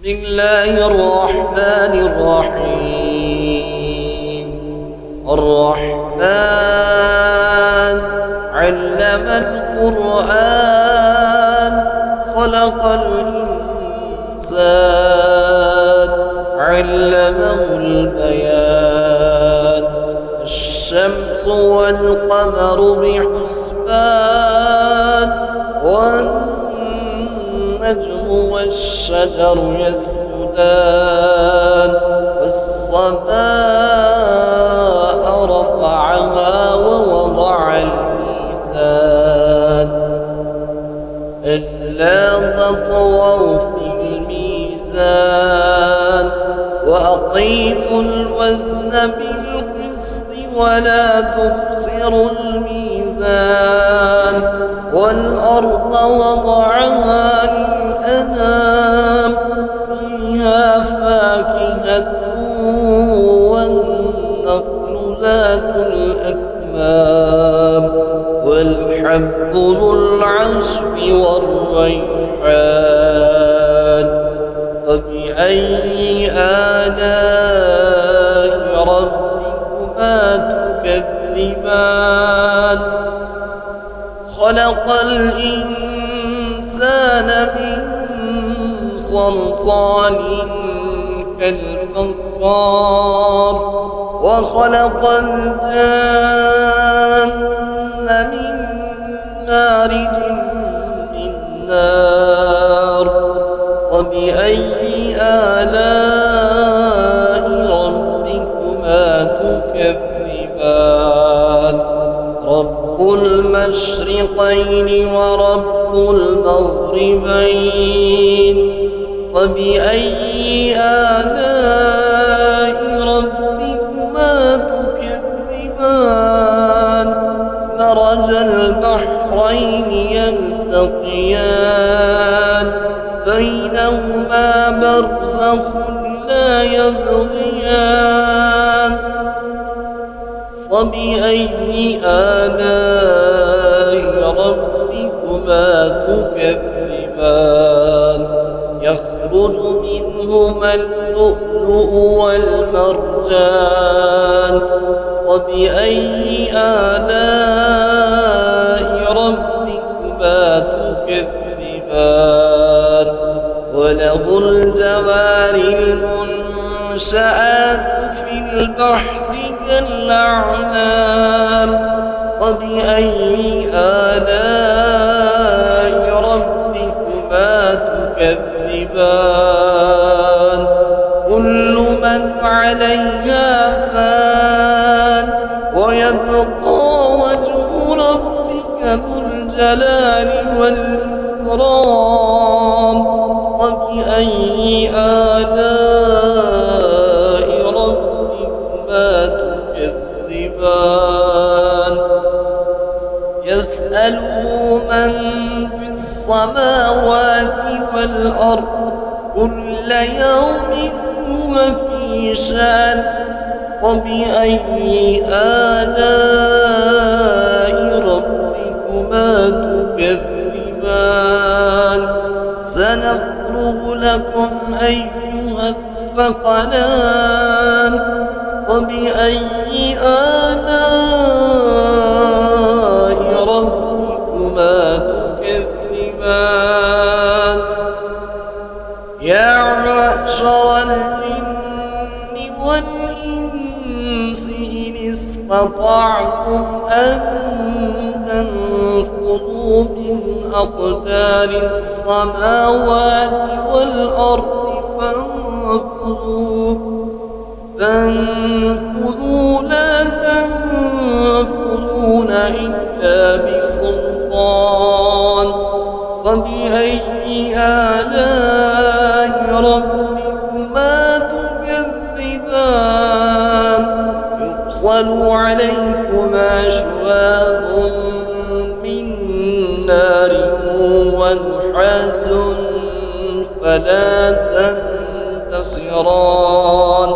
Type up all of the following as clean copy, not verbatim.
بسم الله الرحمن الرحيم. الرحمن علم القرآن خلق الإنسان علمه البيان. الشمس والقمر بحسبان والنجم والشجر يسجدان. والسماء رفعها ووضع الميزان ألا تطغوا في الميزان وأقيموا الوزن بالقسط ولا تخسروا الميزان. والأرض وضعها للأنام فيها فاكهة والنخل ذات الأكمام والحب ذو العصف والريحان. فبأي آلاء ربكما تكذبان؟ خلق الإنسان من صلصال كالفخار وخلق الجن من مارج من نار. وبأي آلاء ربكما تكذبان؟ رب المشرقين ورب المغربين. وبأي آلاء ربكما تكذبان؟ مرج البحرين يلتقيان بينهما برزخ لا يبغيان. فبأي آلاء ربكما تكذبان؟ يخرج منهما اللؤلؤ والمرجان. وبأي آلاء ربكما تكذبان؟ وله الجوار المنشآت في البحر كالأعلام. وبأي آلاء ربكما تكذبان؟ كل من عليها فان ويبقى وجه ربك ذو الجلال والإكرام. وبأي آلاء ربكما تكذبان؟ يسأله من في السماوات والأرض كل يوم هو في شأن. وبأي آلاء ربكما تكذبان؟ سنفرغ لكم أيها الثقلان. وبأي آلاء ربكما تكذبان؟ يا معشر الجن والإنس إن استطعتم أن تنفذوا من أقدار السماوات والأرض فانفذوا لا تنفذون إلا بسلطان. فبأي آلاء ربكما تكذبان؟ يرسل عليكما شواظ من نار ونحاس فلا تنتصران.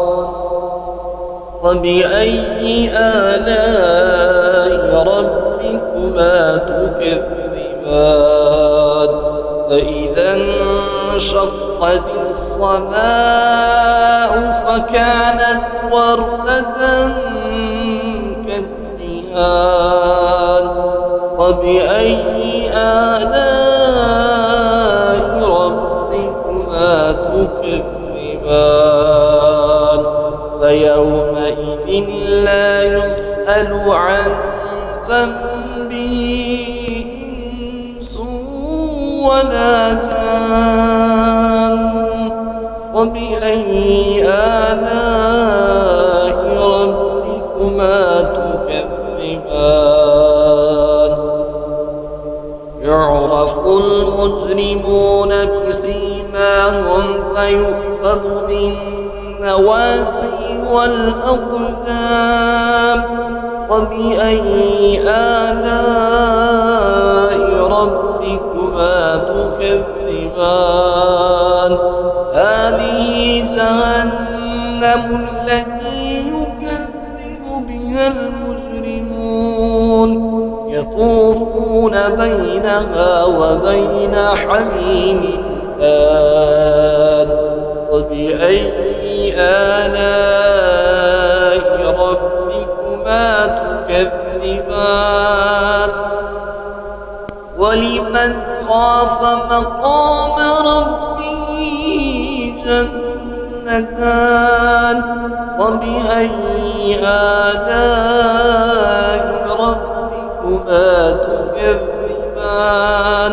وبأي آلاء ربكما تكذبان؟ فإذا انشق وانشقت السماء فكانت وردة كالدهان فبأي آلاء ربكما تكذبان فيومئذ لا يسأل عن ذنبه إنس ولا جان فبأي آلاء ربكما تكذبان يعرف المجرمون بسيماهم فيؤخذ بالنواسي والأقدام فبأي آلاء ربكما تكذبان هذه جهنم التي يكذب بها المجرمون يطوفون بينها وبين حميم آن فبأي آلاء ربكما تكذبان ولمن خاف مقام ربه جنتان فبأي آلاء ربكما تكذبان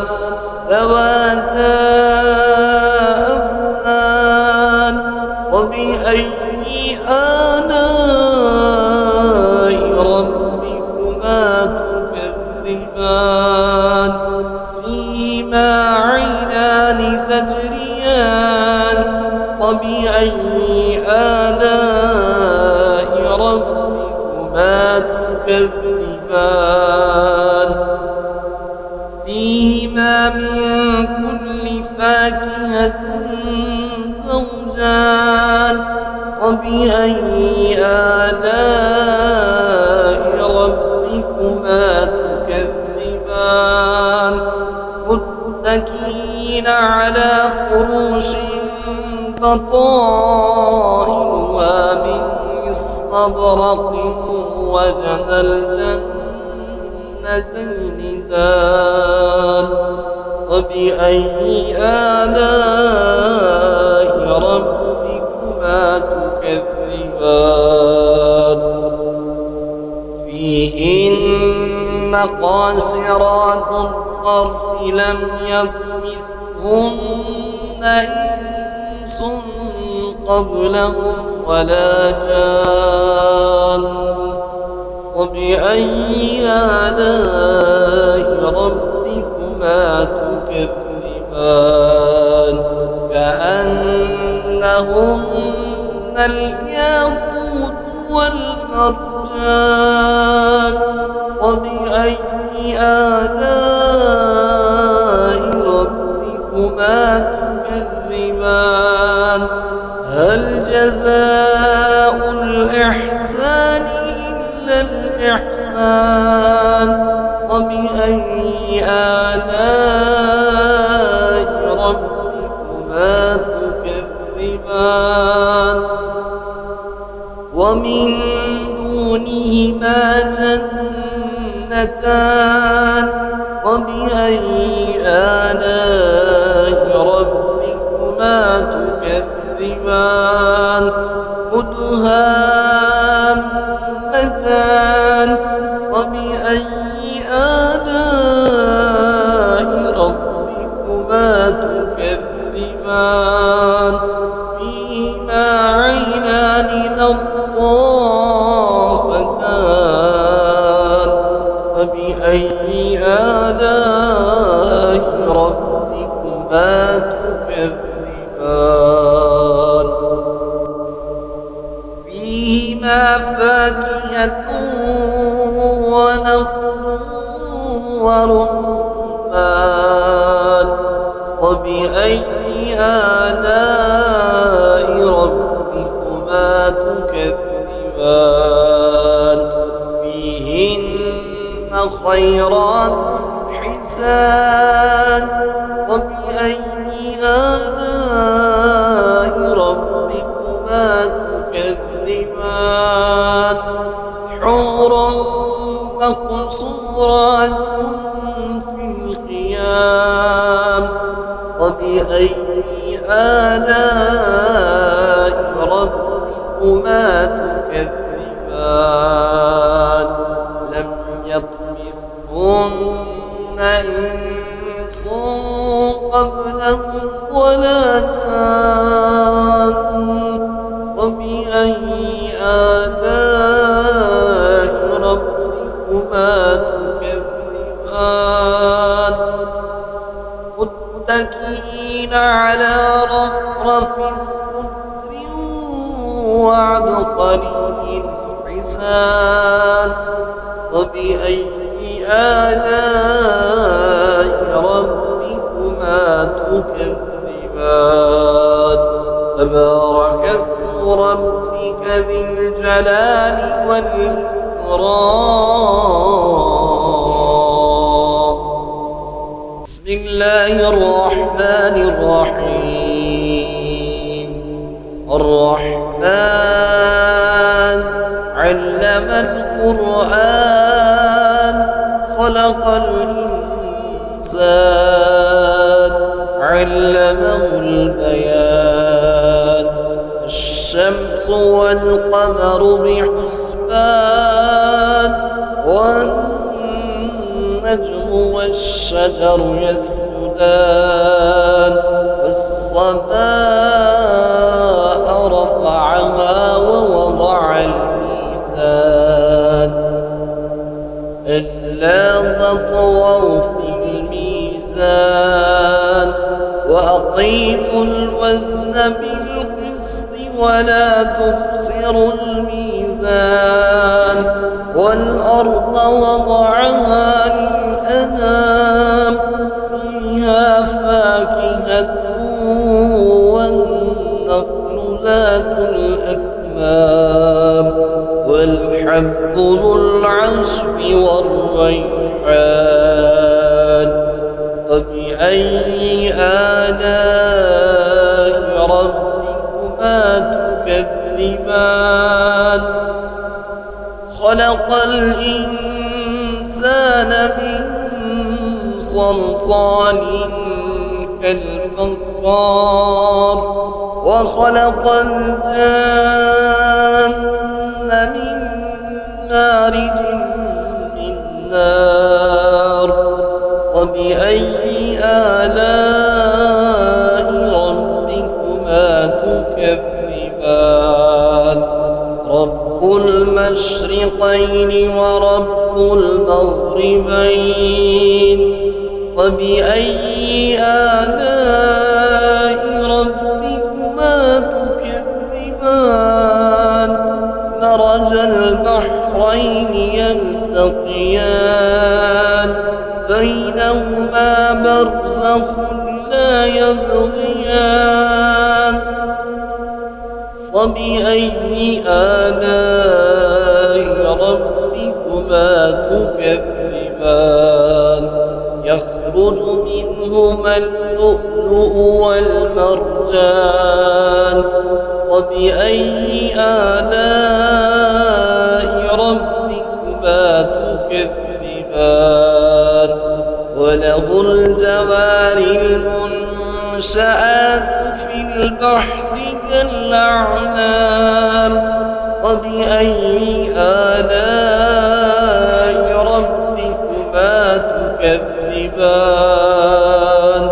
ذواتا أفنان فبأي آلاء ربكما تكذبان فيهما عينان تجريان فبأي آلاء ربكما تكذبان فيهما من كل فاكهة زوجان فبأي آلاء ربكما تكذبان متكئين على فروش بطائنها من استبرق وجنى الجنتين دان فبأي آلاء ربكما تكذبان فيهن قاصرات الطرف لم يطمثهن إنس قبلهم ولا جان فبأي آلاء ربكما تكذبان كأنهن الياقوت والمرجان فبأي آلاء ربكما تكذبان هل جزاء الإحسان إلا الإحسان فبأي آلاء ربكما تكذبان ومن دونهما جنتان فبأي آلاء ربكما تكذبان مدهامتان فبأي آلاء ربكما تكذبان فيهما عينان نضاختان فبأي آلاء ربكما تكذبان فيهما فاكهة ونخل ورمان فبأي آلاء ربكما تكذبان فيهن خيرات حسان فبأي آلاء ربكما تكذبان حور مقصورات في الخيام فبأي آلاء ربكما تكذبان لم يطمثهن إنس قبلهم ولا جان فبأي آلاء ربكما تكذبان متكئين على رفرف خضر وعبقري حسان فبأي آلاء ربكما تكذبان تبارك اسم ربك ذي الجلال والإكرام بسم الله الرحمن الرحيم الرحمن علم القرآن خلق الإنسان علمه البيان الشمس والقمر بحسبان والنجم والشجر يسجدان والسماء رفعها ووضع الميزان ألا تطغوا في الميزان وأقيموا الوزن بالقسط ولا تخسروا الميزان والأرض وضعها للأنام فيها فاكهة والنخل ذات الأكمام والحب ذو العصف والريحان فبأي آلاء ربكما تكذبان خلق الإنسان من صلصال كالفخار وخلق الجن من مارج من نار وبأي آلاء ربكما تكذبان رب المشرقين ورب المغربين وبأي آلاء ربكما تكذبان مرج البحرين يلتقيان بينهما برزخ لا يبغيان فبأي آلاء ربكما تكذبان يخرج منهما اللؤلؤ والمرجان وبأي آلاء ربكما تكذبان وله الجوار المنشآت في البحر كالأعلام وبأي آلاء ربكما تكذبان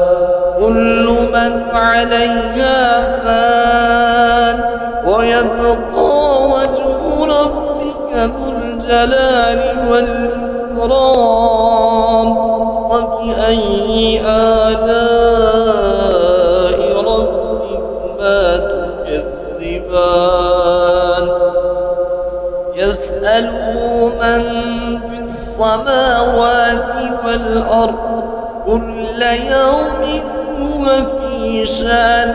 كل من عليها فان ويبقى وجه ربك ذو الجلال والإكرام وبأي آلاء ربكما تكذبان يسأله من في السماوات والأرض كل يوم هو في شأن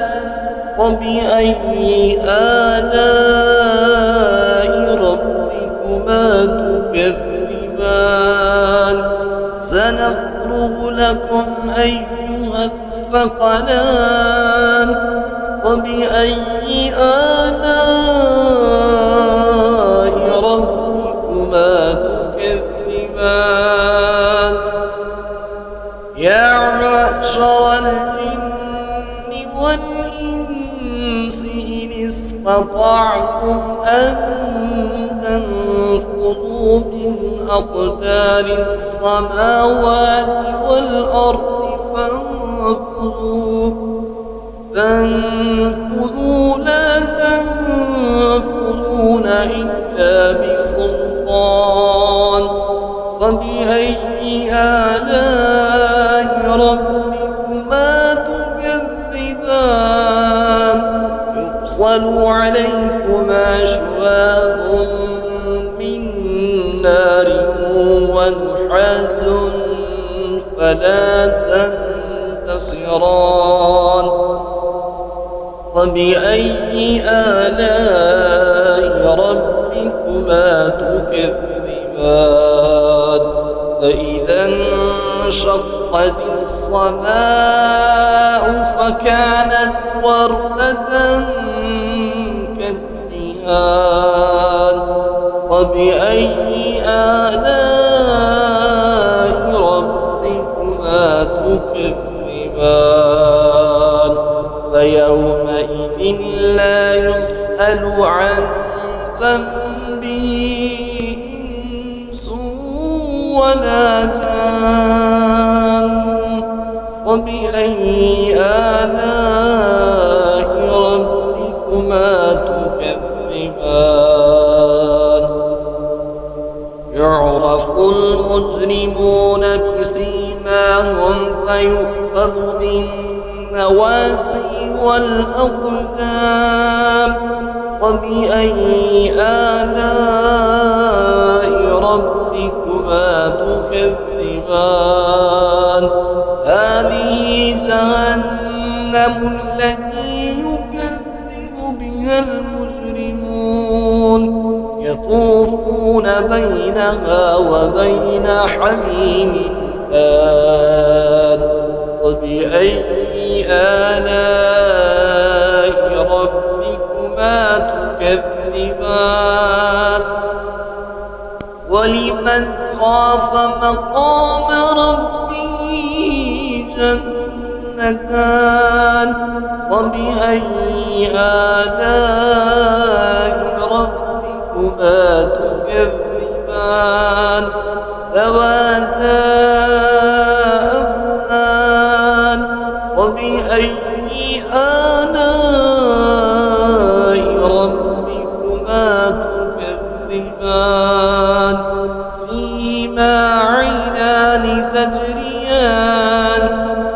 وبأي آلاء ربكما تكذبان سنفرغ لكم أيها الثقلان فبأي آلاء ربكما تكذبان يا معشر الجن والإنس إن استطعتم أن تنفذوا من أقدار السماوات والأرض فانفذوا لا تنفذون إلا بسلطان فبأي آلاء ربكما تكذبان يرسل عليكما شواظ من نار ونحاس فلا تنتصران فبأي آلاء ربكما تكذبان فإذا انشقت السماء فكانت وردة كالدهان فبأي آلاء ربكما تكذبان فيومئذ لا يسأل عن ذنبه إنس ولا جان فبأي آلاء ربكما تكذبان يعرف المجرمون بسيماهم فيؤخذ بالنواسي والأقدام فبأي آلاء ربكما تكذبان هذه جهنم التي يكذب بها المجرمون يطوفون بينها وبين حميم آن فبأي آلاء ربكما تكذبان ولمن خاف مقام ربه جنتان فبأي آلاء ربكما تكذبان ذواتا أفنان فبأي آلاء ربكما تكذبان فيهما عينان تجريان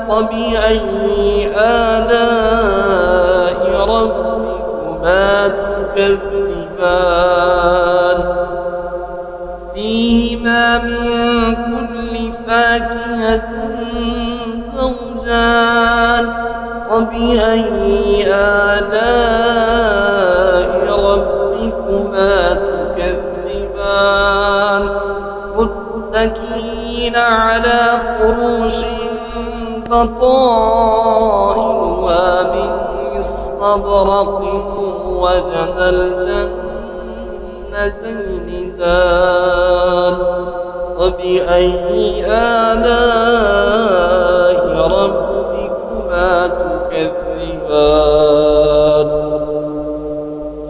فبأي آلاء ربكما تكذبان فيهما من كل فاكهة زوجان فبأي آلاء ربكما تكذبان متكئين على فروش بطائنها من استبرق وجنى الجنتين دان فبأي آلاء ربكما تكذبان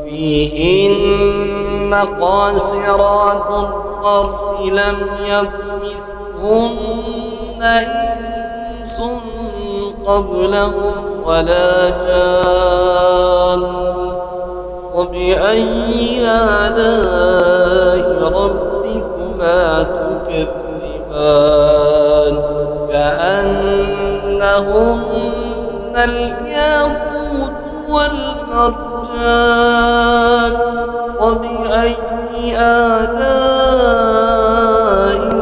فيهن قاصرات الطرف لم يطمثهن إنس قبلهم ولا جان فبأي آلاء ربكما تكذبان كأنهن الياقوت والمرجان فبأي آلاء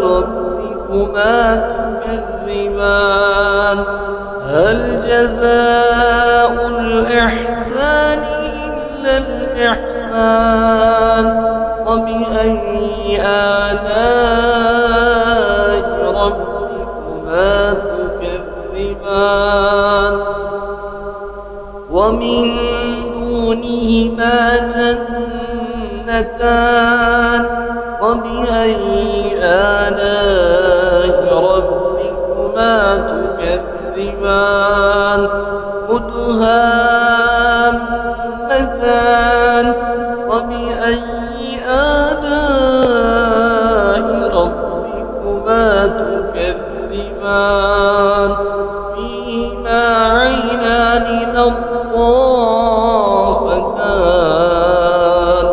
ربكما تكذبان هل جزاء الإحسان إلا الإحسان فبأي آلاء ربكما تكذبان ومن دونهما جنتان فبأي آلاء ربكما تكذبان مدهامتان فبأي آلاء ربكما تكذبان فيهما عينان نضاختان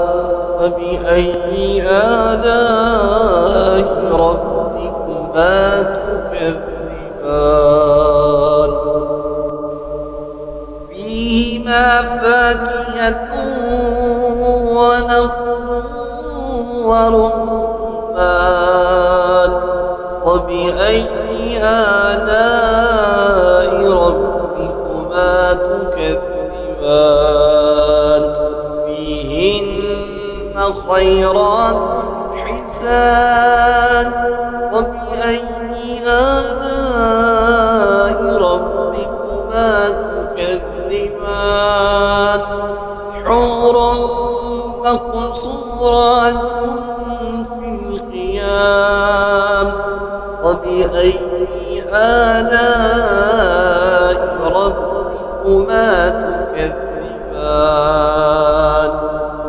فبأي آلاء ربكما تكذبان فيهما فاكهة ونخل ورمان فبأي آلاء ربكما تكذبان فيهن خيرات حسان فبأي آلاء ربكما تكذبان حور مقصورات في الخيام فبأي آلاء ربكما تكذبان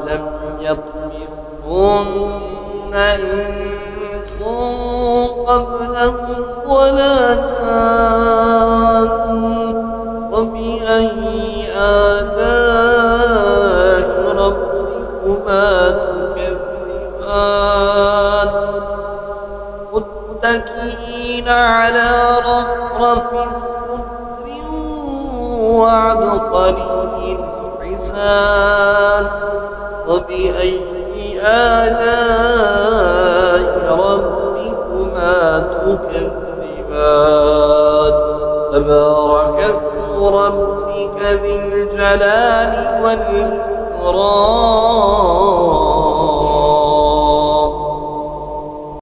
لم يطمثهن إنس قبلهم ولا جان فبأي آلاء ربكما تكذبان متكئين على رفرف خضر وعبقري حسان فبأي آلاء ربكما تكذبان تبارك اسم ربك ذي الجلال والإكرام